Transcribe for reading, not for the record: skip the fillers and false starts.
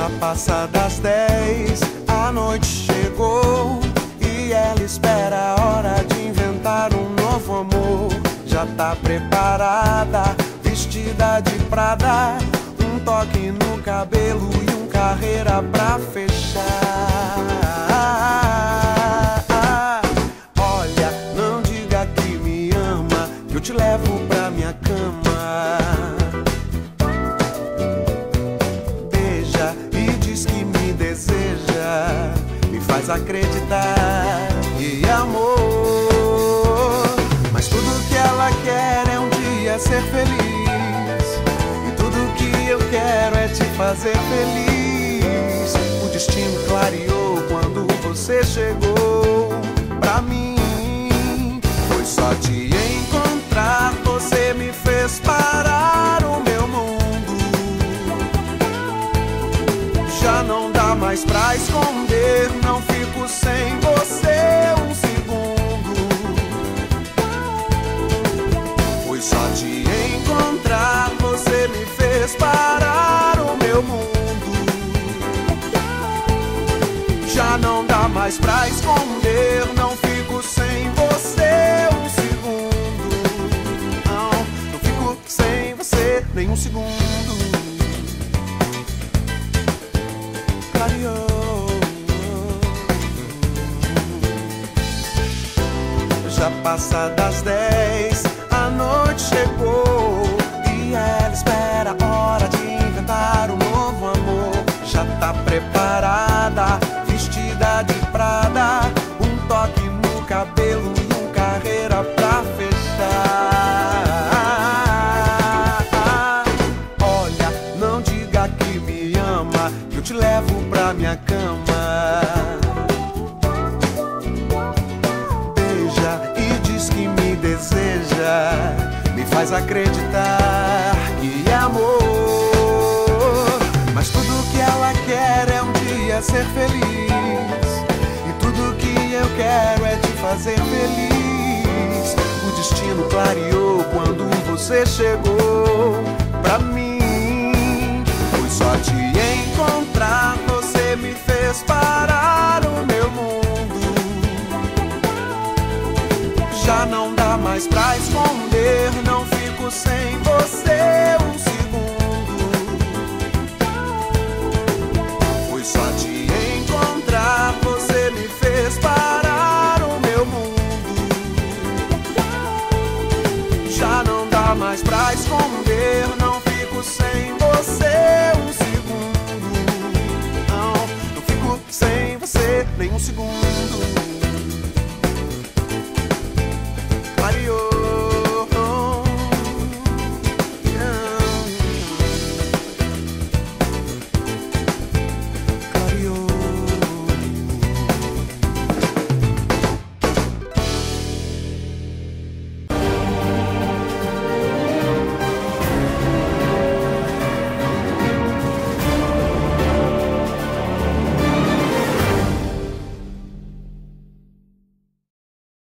Já passa das 10, a noite chegou e ela espera a hora de inventar um novo amor. Já tá preparada, vestida de prada, um toque no cabelo e um carreira pra fechar. Olha, não diga que me ama, que eu te levo pra minha cama. Me faz acreditar que amor. Mas tudo que ela quer é um dia ser feliz, e tudo que eu quero é te fazer feliz. O destino clareou quando você chegou pra mim. Foi só te encontrar, você me fez parar o meu mundo. Já não dá mais pra esconder, não fico sem você um segundo. Foi só te encontrar, você me fez parar o meu mundo. Já não dá mais pra esconder, não fico sem você um segundo. Não fico sem você nem um segundo. Já passa das 10, a noite chegou e ela espera a hora de inventar um novo amor. Já tá preparada, vestida de prada, um toque no cabelo e um carreira pra fechar. Olha, não diga que me ama, que eu te levo pra minha cama. Me faz acreditar que é amor. Mas tudo que ela quer é um dia ser feliz, e tudo que eu quero é te fazer feliz. O destino clareou quando você chegou.